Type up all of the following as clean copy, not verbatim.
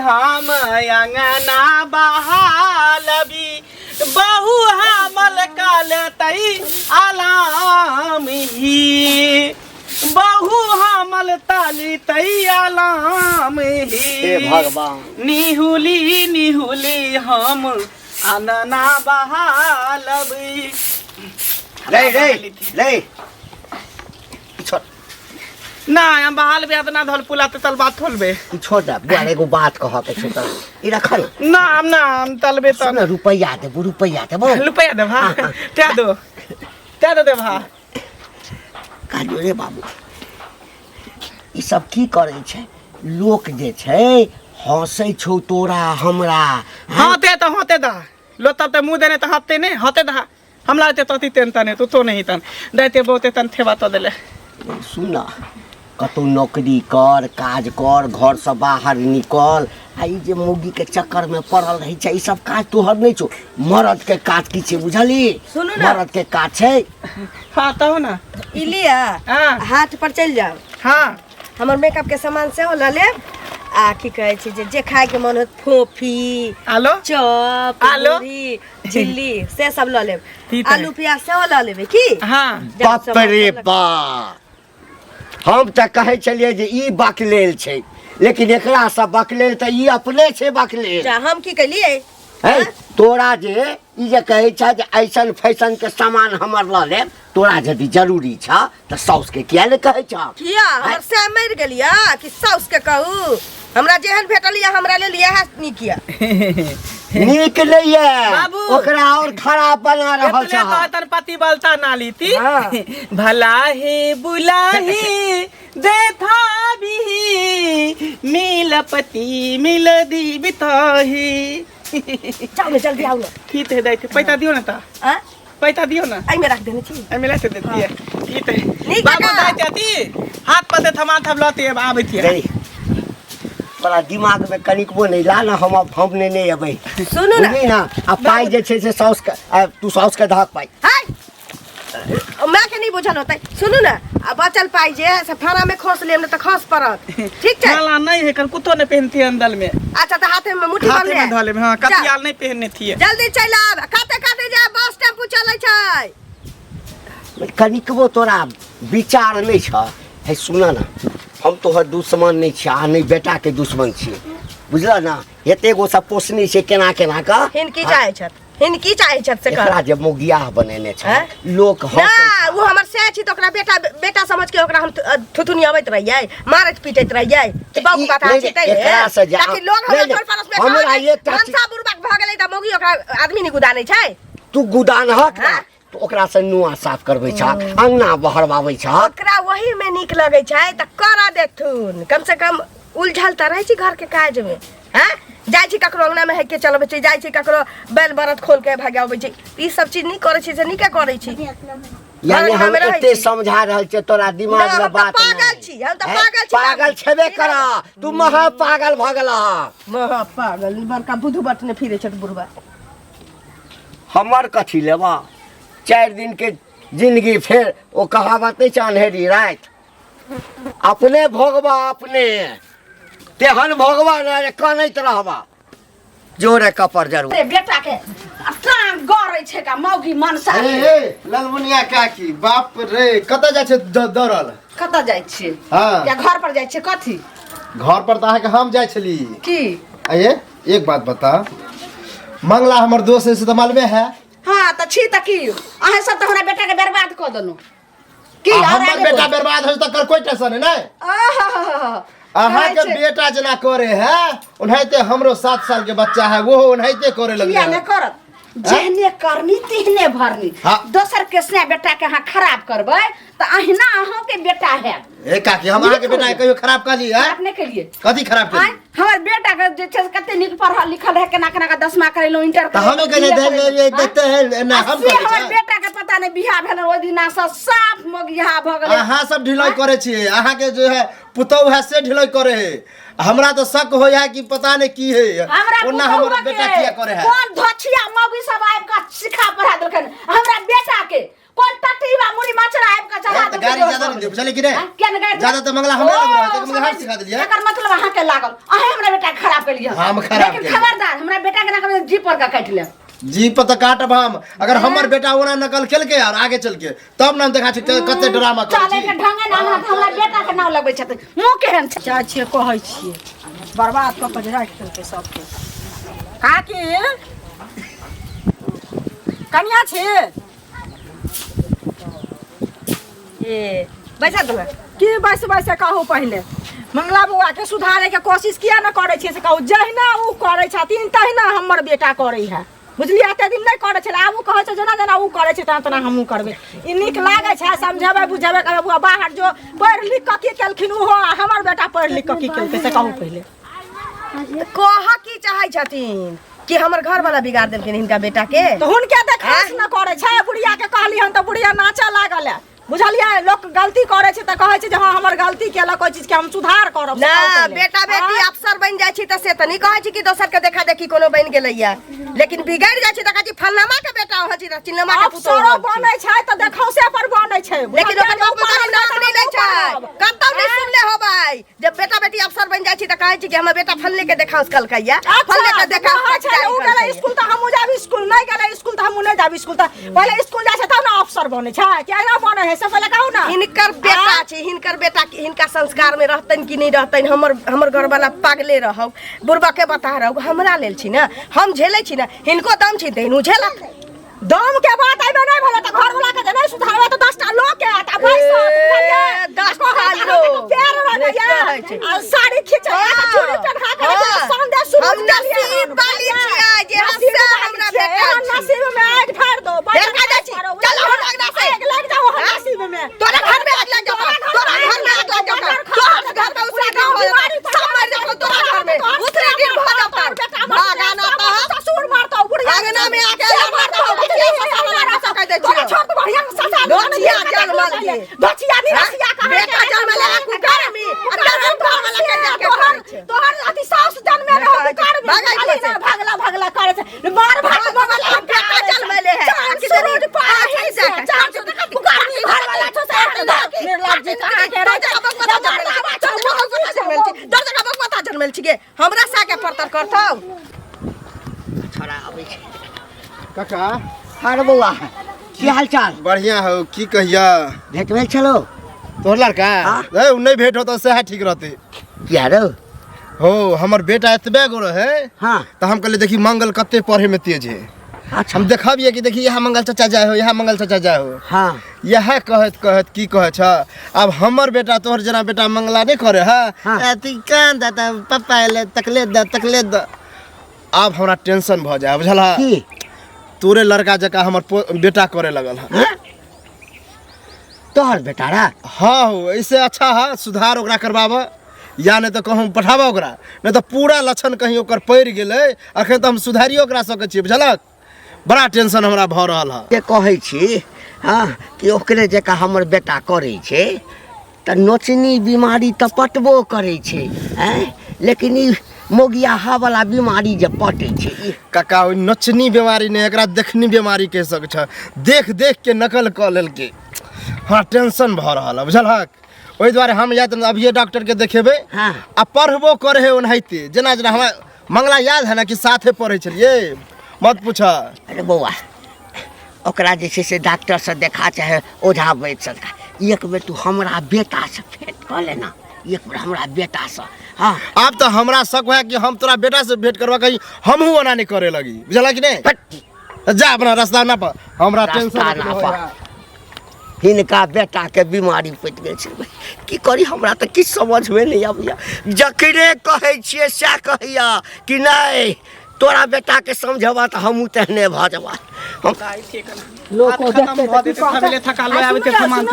हम अंगना बहालबी बहु हमल काल तई आलाम ही बहु हमल ताली तई आलाम ही भगवान निहुली निहुली हम अंगना बहालबी रे रे रे ना हम बहाल बे ना धल पुलाते तल बात थोलबे छोड़ दे बुआरे एगो बात कह के छोड़ ई रखल नाम नाम तलबे तो ना रुपया दे बोल रुपया दे भा त्या दो दे भा काजो रे बाबू ई सब की करे छे लोक जे छे हंसै छौ तोरा हमरा हाते तो हाते दा लो तब ते मुंह देने तो हाते ने हाते दा हमला ते तती तेन तने तू तो नहीं तन दैते बहुते तन थेबा तो देले सुन कतौ नौकरी कर काज कर घर से बाहर निकल आई जे मुगी के चक्कर में पड़ल रही छे ई सब काज तोहर नहीं छो मर्द के काज की छे बुझली सुनू ना मर्द के काज छे हां तो ना इलिया हाट पर चल जाओ हां हमर मेकअप के सामान से हो ले आ की कहे छी जे खाए के मन हो फोफी आलो चॉप आलो पूरी झिल्ली से सब ल लेब ठीक है। आलू प्याज से हो ल लेबे की हां बाप रे बाप हम त कहे चलिए जे ई बकलेल छे लेकिन एकरा सब बकलेल त ई अपने छे बकलेल जा हम की कलिए है तोरा जे ई जे कहे छ जे ऐसन फैशन के सामान हमर ल लेब तोरा यदि जरूरी छ त साउस के किया ने कहे छ किया हमर से मर गेलिया कि साउस के कहू हमरा जेहन भेटलिया हमरा ले लिया है नी किया नीक नहीं है बाबू। ओकरा और खराब बना रहल छ तो तन पति बोलता ना लीती हाँ। भला है बुला है देखा भी मिलपति मिल दी बिताही जाओ ना जल्दी आओ ना ठीक है दैते पैसा दियो ना ता हां पैसा दियो ना आई में रख देने छी आई मिला से देती है ठीक है नहीं बाबू काका। दैते आती हाथ पर थमा थबलते अब आबती है रे बड़ा दिमाग में कनिकबो नहीं ला ना हमने नहीं अबै सुनू ना बुझली ना अब पाई जे छे से साउस के तू साउस के धक पाई हाय मैं के नहीं बुझल होतै सुनू ना अब बचल पाई जे से फाना में खोस लेम न त खस परत ठीक छै माला नहीं है कल कुतो ने पहनती है अंदर में अच्छा त हाथे में मुट्ठी बांध हाथ ले में धले हां कतियाल नहीं पहनने थी जल्दी चल आब काते काते जा बस टेम्पू चलै छै कनिकबो तोरा विचार नहीं छ है सुना ना हम तोहर दुश्मन नहीं छी आ नहीं बेटा के दुश्मन छी बुझला ना एते गो सब पोसनी छै केना केना का हिनकी चाहे छत हिनकी चाहे छत से कर एकरा जे मोगिया बनेने छ हैं? लोक ना हंसै छ। वो हमर से छी त ओकरा बेटा बेटा समझ के ओकरा हम थुथुनी आबैत रहियै मारत पीटैत रहियै त बाबू बात नहीं, छै तै एकरा से जा- ताकि लोग नहीं, हमर नहीं, घर परस में हमरा ये टा- मनसा बुरबक भ गेलै त मोगी ओकरा आदमी नि गुदानै छै तू गुदान हट हाँ? तो ओकरा से नुआ साफ करबै छ अंगना बहरबाबै छ ओकरा वही में नीक लगै छै त करा देथुन कम से कम उलझल त रहै छी घर के काज में हैं जाय छी ककरो अंगना में है के चलबै छी जाय छी ककरो बैल बरद खोल के भागाबै छी ई सब चीज नहीं करै छी से नीके करै छी यानी हम में रहै एते छी। समझा रहल छै तोरा दिमाग ना, में हम त बात पागल नहीं। छी, हम त हैं? पागल छी, पागल छेबे करा तू महा पागल भ गेला महा पागल बड़का बुधु बटने फिरे छत बुरबा हमर कथी लेबा 4 दिन के जिंदगी फिर ओ कहावत नहीं छ अंधेरी रात अपने भोगबा अपने तेहन भोगबा ना जे कानैत रहबा जोरे कपर जरूर अरे बेटा के टांग गरै छै का मौगी मनसा हे ललमुनिया काकी बाप रे कत जाइ छै दौड़ल कत जाइ छी हाँ या घर पर जाइ छी कथी घर पर त अहाँके हम जाइ छली की आइए एक बात बता मंगला हमर दोस्त है से तो मालूमे है हां त छी त की अहे सब त हमरा बेटा के बर्बाद क दनु की आ हमर बेटा बर्बाद हो तकर कोई टेंशन है अहाँके बेटा जना करे है उन्हें हमरो 7 साल के बच्चा है वो उन्हें करे लगे किया न करत जेहने करनी तेहने भरनी हाँ। दोसर के स्नेह बेटा के अहाँ खराब करबै त अहिना अहाँ के बेटा है ए काकी हम अहाँके बेटा के कहियो खराब कर ली है अपने के लिए कथी खराब कर आय हमर बेटा के जे छै से कते नीक पढ़ल लिखल है केना केना के 10मा करेलो इंटर तो हमें कहने देते हैं ना हम से करे हमर छै बेटा के पता नहीं बियाह भेल ओइ दिना से साफ मगिया भ गेलै अहाँ सब ढिलाई करे छिए अहाँ के जो है पुतौ है से ढिलाई करे है हमरा तो शक हो है कि पता नहीं की है हमरा ओना हमर बेटा किया करे है कौन धछिया मौगी सब आइब का सिखा पढ़ा देलकन हमरा बेटा के कोन टट्टी बा मुड़ी मचरा आब का चला दे गाड़ी ज्यादा नहीं दे चले कि रे केन गाड़ी ज्यादा तो मंगला हमरा लग रहा है तो मंगला हर सिखा दिलिए एकर मतलब अहाँ के लागल अहे हमरा बेटा खराब कर लिया हम खराब लेकिन खबरदार हमरा बेटा के ना कर जी पर का काट ले जी पर तो काटब हम अगर हमर बेटा ओना नकल खेल के और आगे चल के तब नाम देखा छी कते ड्रामा कर चले के ढंगे ना हमरा बेटा के नाम लगबै छथि मुंह केहन छै चाहे छियै कहै छियै बर्बाद कऽ के राखि देलकै सबके काकी कनिया छै ए बैसा दो की बैसे कहू पहले मंगला बउआ के सुधारे के कोशिश किया न करे छियै से कहू जहिना उ करे छथिन तहिना हमर बेटा करे है बुझलियै एते दिन नहीं करे छलै आब उ कहै छै जेना जेना उ करे छै तना हमहूँ करबै ई नीक लागे छै समझेबै बुझेबै कहबै बउआ बाहर जो पढ़ लिख के की केलखिन ओहो हमर बेटा पढ़ लिख के की केलकै से कहू पहले कह की चाहै छथिन कि हमर घर वाला बिगाड़ देलखिन हिनका बेटा के तो हुनके देखास न करे छै बुढ़िया के कहलिहन त बुढ़िया नाचा लागल है बुझलियै लोक गलती करे छै त कहै छै जे हां हमर गलती केलक कोई चीज के हम सुधार करब ना बेटा बेटी अफसर बन जाय छी त से त नहीं कहै छी कि दोसर के देखा देखी कोनो बन गेलैया लेकिन बिगाड़ जाय छै त कहै छी फलनामा के बेटा हो छी त चिन्नमा के पुतो अफसर बनै छै त देखौसे पर बनै छै लेकिन ओकर बाप पर नौकरी नै छै कतौ नै सुनले होबै जब बेटा बेटी अफसर बन जाय छी त कहै छी कि हमर बेटा फलने के देखाउस कलकैया फलने के देखाउस छै उ गेलै स्कूल त हमहु जाब स्कूल नै गेलै स्कूल त हमहु नै जाब स्कूल त पहिले स्कूल जाय छै तब ना अफसर बनै छै कि ना बनै है से पहिले कहू ना हिनकर बेटा छै हिनकर बेटा हिनका संस्कार में रहतन कि नहीं रहतन हमर घर वाला पागले रहौ बुढ़बा के बता रहौ हमरा लेल छी ना हम झेलै छी ना हिनको दम छी देनु झेलक दम के बात आइबे नहीं भले त घर वाला के नहीं सुधारबे त 10 टा लोग के आता पैसा 10 टा लोग पैर रखैया आ साड़ी खींचे चूड़ी पहना के संदेश शुरू हम नसीब वाली छियै जे हस्सा हमरा बेटा नसीब में आग फाड़ दो चलो लग जाओ नसीब में तोरा घर में आग लग जाओ तोरा घर में आग लग जाओ तोरा घर में उसरा दिन हो सब मर जाओ तोरा घर में उसरे दिन हो जाओ भागाना तो ससुर मारता बुढ़िया अंगना में आके मारता दचिया जल मल के दचिया नहीं रसिया कहां बेटा जल मल है कुकर में अंदर हम घर वाला के जाके करे छै तोहर अति सास जन्म में रह कुकर में भागला करे छै मार भाग बगल बेटा जल मल है सूरज पार है जाके कुकर में घर वाला तो से निर्लज जी कहां के रह दर जगह बकवाता जन्मल छी गे हमरा सा के परतर करतौ छोरा आबै छै काका हार बउआ की हाल चाल बढ़िया हो की कहिया भेट भेल छलो तोहर लड़का ए उ नहीं भेट होता से ठीक रहते किया रो हो हमर बेटा एतबे गो रहे हां तो हम कहले देखी मंगल कते पढ़े में तेज है अच्छा हम देखाबिए कि देखी यहाँ मंगल चाचा जाए हो यहाँ मंगल चाचा जाए हो हां यह कहत की कहे छ अब हमर बेटा तोहर जना बेटा मंगला नहीं करे हाँ। अति कान दादा पापा ले तकले द अब हमरा टेंशन भ जाए बुझला की तोरे लड़का जका हमर बेटा करे लगल है तोहर बेटा रा हाँ हो ऐसे अच्छा है सुधार ओकरा करबाबा या नहीं तो कहूँ पठाबा ओकरा नहीं तो पूरा लक्षण कहीं ओकर पड़ गेलै अखन तो हम सुधारियो ओकरा सकै छी बुझलक बड़ा टेंशन हमरा भ रहल है के कहै छी हाँ कि ओकरे जका हमर बेटा करे छै त नोचनी बीमारी त पटबो करे छै हैं लेकिन ई मोगियाहा वाला बीमारी जे पटे छै काका ओ नचनी बीमारी नहीं एकरा देखनी बीमारी कह सक छ देख देख के नकल क लेलके हाँ टेंशन भ रहल है बुझलक ओहि दुआरे हम या तो अभिये डॉक्टर के देखेबे हाँ आ पढ़बो करे है ओनाहिते जना जना हम मंगला याद है ना कि साथे पढ़े छलिए मत पूछा अरे बउआ ओकरा जे छै से डॉक्टर से देखा चाहे ओझा वैद्य से एक बेर तू हमरा बेटा से भेंट क लेना एक बेर हमरा बेटा से हाँ अब तो हमरा शक है कि हम तोरा बेटा से भेंट करवा कहीं हमहू ओना नहीं करे लगी बुझला कि नहीं जा अपना रास्ता ना पर हमरा टेंशन ना पा हिनका बेटा के बीमारी पटि गेल छै की करी हमरा तो किछ समझ में नहीं आबैया जकरे कहै छियै सएह कहैया कि नहीं तोरा बेटा के समझबा तो हमहू तेहने भ जबा हम लोग को देखते फैमिली थकाल में आवे के सामान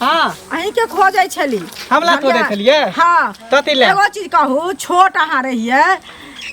हां अहीं के खोजै छली हमला खोजै छलिए हां तति ले एगो चीज कहू छोट अहाँ रहिए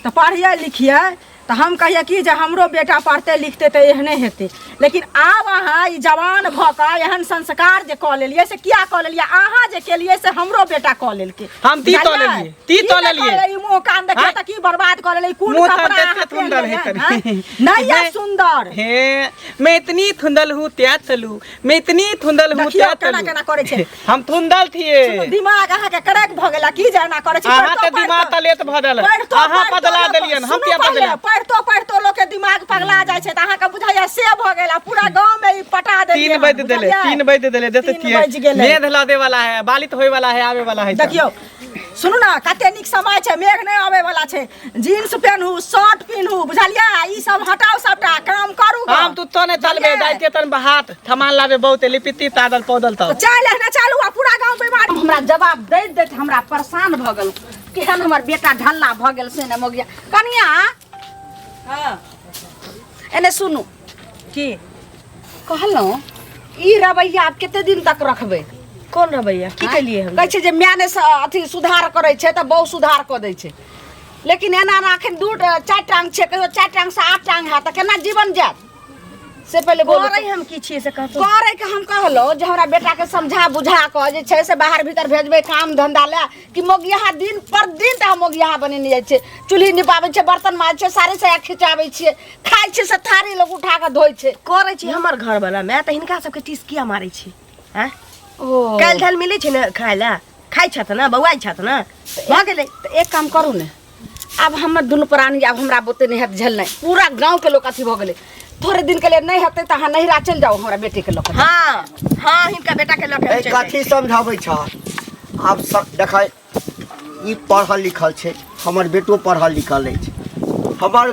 तो पढ़िए लिखिए तो हम कहिए कि जे हमरो बेटा पढ़ते लिखते तो एहने हेते, लेकिन आब अहाँ ई जवान भ कऽ एहन संस्कार जे कऽ लेलिए से किया कऽ लेलिए? अहाँ जे केलिए से हमरो बेटा कऽ लेलकै। हम ती तो लेलिए, ती तो लेलिए। ई मुंह कान देखिए त की बर्बाद कर लेलिए। कुन मुंह तो कपड़ा देखते अहाँ सुंदर पहनले है हैं, तनी। नहीं ये सुंदर हे मैं इतनी थुंदल हूँ त्या तलू, मैं इतनी थुंदल हूँ देखियो त्या केना तलू। केना करे छै। हम थुंदल थिए। दिमाग अहाँ के करक भ गेला की जाना करे छै। अहाँ के दिमाग तलेत भदल, अहाँ बदला देलियन, हम क्या बदला? पढ़तो लोग के दिमाग पगला जाय छै त अहाँ के बुझाइया से भ गेला। पूरा गांव में ई पटा देलिए। 3 बज देले, 3 बज देले देते थिए। मेघ लादे वाला है, बालित होए वाला है, आवे वाला है। देखियो सुनू ना, कते निक समय छै, मेघ नहीं आवे वाला छै। Jeans पहनू, shirt पहनू, बुझलिया? ई सब हटाओ, सबटा काम करू। हम तू तो ने चलबे जाइते तन बहात सामान लावे बहुत लिपिती तादल पौदल त। चल ना चालू आ पूरा गांव बीमार। हमरा जवाब दैत दैत हमरा परेशान भ गेल। केहन हमर बेटा ढल्ला भ गेल से ने मोगिया। कनिया हां एने सुनू की कहलौं ई रवैया आप कते दिन तक रखबै? कौन रवैया की केलिए हम? कहै छै जे माय ने अथी सुधार करै छै त बहु सुधार क दै छै, लेकिन एना ना एखन 4 टांग छै, कहियो 4 टांग से 8 टांग है त केना जीवन जात? से पहले बोल करे हम की छिए से कहतो। करे के हम कहलो जे हमरा बेटा के समझा बुझा क जे छै से बाहर भीतर भेजबै काम धंधा ले कि मोगिया दिन पर दिन त मोगिया बनेने जाय छै। चूल्ही निपाबै छै, बर्तन माज छै, सारे से खिचाबै छै, खाइ छै से थारी लोग उठा के धोइ छै। करे छी हमर घर वाला मैं त हिनका सबके टीस किया मारै छी? हैं ओ काल धल मिलै छै न खाय ला, खाइ छत न, बौआइ छत न, भ गेलै। त एक काम करू ने, अब हमर दुनु प्राणी अब हमरा बोते नहीं हत झेल नहीं। पूरा गांव के लोग अथी भ गेलै। थोड़े दिन के लिए नहीं हते त अहाँ नहिरा चल जाओ हमरा बेटे के लोग। हां हां हिनका बेटा के लके ए कथी समझाबै छ? आब सब देखै ई पढ़ल लिखल छै, हमर बेटो पढ़ल लिखल अछि। हमर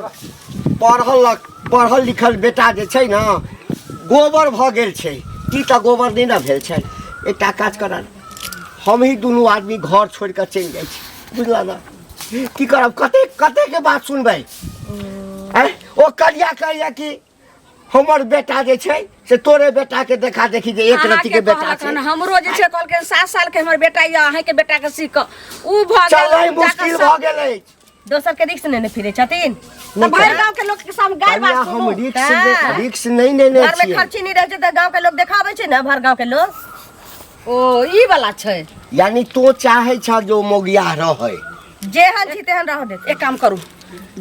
पढ़ल लिखल बेटा जे छै न गोबर भ गेल छै। की त गोबर नहीं न भेल छै? एकटा काज करन, हम ही दुनू आदमी घर छोड़ के चल जाइ छी, बुझला ना? की करब? कते के बात सुनबै? ओ करिया कहैया कि हमर बेटा जे छै से तोरे बेटा के देखा देखी जे एक रति के बेटा छै। हमरो जे छै कहल के 7 साल के हमर बेटा या अहे के बेटा के सीख उ भ गेल। चलै मुश्किल भ गेलै। दोसर के रिक्स ने फिरे छथिन। त भर गांव के लोग के सामने गाय बात सुनो। हम रिक्स नहीं लेने घर में छियै। खर्ची नहीं रहे छै त गांव के लोग देखाबै छै न, भर गांव के लोग। ओ ई वाला छै। यानी तो चाहे छ जो मोगिया रहे, जेहन छी तेहन रह देत। एक काम करू,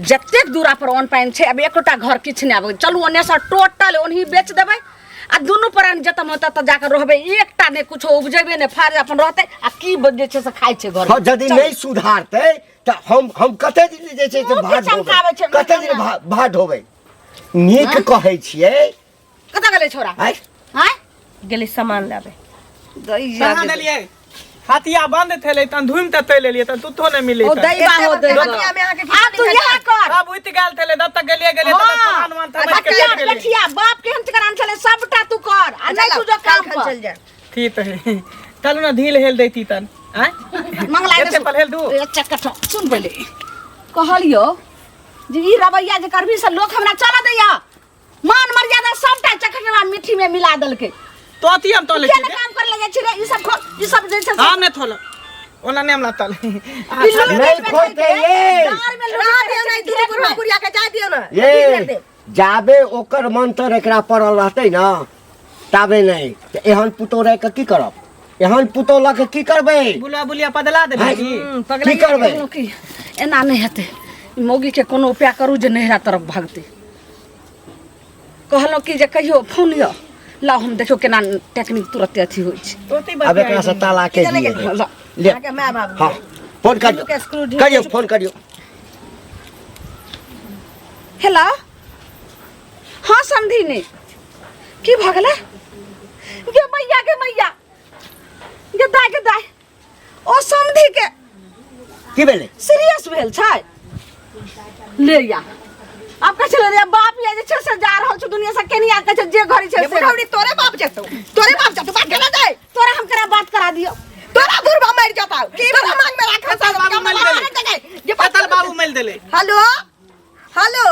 जतेक दूरा पर ऑन पाइन छै अब एकोटा घर किछ नै आबै, चलू ओने से टोटल ओनही बेच देबै आ दुनू प्राण जत मत त जाके रहबै। एकटा ने कुछो उपजेबे ने फार अपन रहतै आ की जे छै से खाइ छै घर। हाँ, यदि नहीं सुधारते त हम कते दिन जे छै से मुँह भाट पीछाँ खाबै छै, होबै, कते दिन भाट होबै? नीक कहै छियै। कतऽ गेलै छोरा? आइ हैं गेली सामान लाबे। दैया कहाँ देलिए? हाथिया बंद थेले तन धुम त तै लेलिए तन तू तो ने मिले ओ तन। दैबा हो दैबा। हटिया में आके आ तू यहां कर। अब उत गाल थेले तब तक गेलिए त सामान मान समझ के हटिया ले गेलिए। बेटिया बाप के हम करान चले सबटा तू कर आ नहीं तू जो काम कर। चल जा। ठीक है, चलू ना ढील हेल देती तन। हैं? मंगला एते पल हेल दू। अच्छा कठो सुन पहले कहलियो जे ई रवैया जे करबी से लोग हमरा चला दैया। मान मर्यादा सबटा चखटवा मिट्टी में मिला देलके। तो अति हम तोले केना काम कर लगे छी रे? ई सब जे छै हम ने थोल ओना ने हमला तल। नहीं खोते ये नहीं दूर बुढ़ा बुढ़िया के जा दियो ना। ये जाबे ओकर मंत्र एकरा पड़ल रहतै ना ताबे नहीं त एहन पुतो रह के की करब? एहन पुतो ल के की करबै? बुला बुलिया बदला देबे हैं? की? की करबै? की एना नहीं हेते। मौगी के कोनो उपाय करू जे नहिरा तरफ भागते। कहलो कि जे कहियो फोन लियो ला हम देखो केना टेक्निक तुरंत अथी होई छै। तोती अब एकरा से ताला के दिए ले। आके माय बाप। हाँ, फोन करियो, करियो फोन करियो। हेलो हाँ समधी ने की भ गेलै? गे मैया गे दाय ओ समधी के की भेलै? सीरियस भेल छै ले या। अब कह चले रे बाप ये जे छै से जा रहल छ दुनिया से केनिया कह छै जे घरी छै से बुढ़ौनी तोरे बाप जतो बात केना जाय। तोरा हम करा बात करा दियो। तोरा बुढ़बा मर जता की तोरा मांग में राख पतल बाबू मिल देले। जे पतल बाबू मिल देले। हेलो हेलो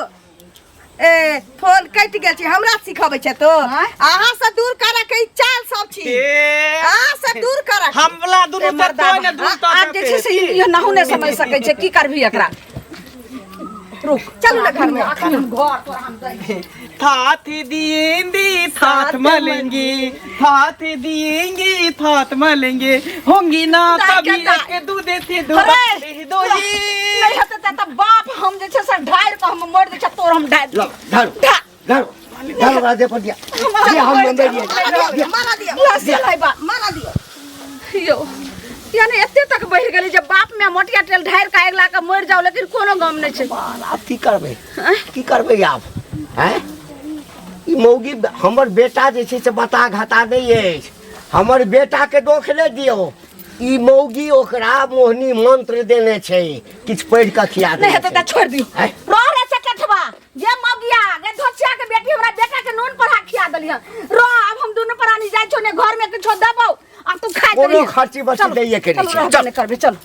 ए फोन कट गेल छै, हमरा सिखाबै छै तो अहाँ से दूर करा के चाल सब छी। अहाँ से दूर करा हमला दुनु से तो ने दूर तो आप जे छै से ये नाहु ने समझ सकै छै की करबी एकरा। रुक चलो ना घर में आखिर हम घर तोरा हम जाएंगे थात दिएंगी थात मलेंगे, थात दिएंगी थात मलेंगे, होंगी ना कभी के दूध थे दूध दो नहीं होते त बाप हम जे छै से ढार के हम मर दे छ तोर हम ढार लो धरो राजे पर दिया हम मंदिर दिया मारा दिया लसे लाइबा मारा दियो यो यानी एते तक बढ़ गेली जब बाप में मोटिया तेल ढार का एकला के मर जाओ लेकिन कोनो गम नहीं छै आप की करबै आप हैं ई मौगी हमर बेटा जे छै से बता घाटा नहीं अछि हमर बेटा के दोख ले दियो ई मौगी ओकरा मोहनी मंत्र देने छै किछ पढ़ के खिया दे नहीं हेते त छोड़ दियो रह रे चकठवा जे मगिया गे धोचिया के बेटी हमरा बेटा के नून पर खिया देलिया रो अब हम दोनों प्राणी जाय छो ने घर में किछो दबो अब तू खा कोनो खर्ची बस दैये के चल करबे चल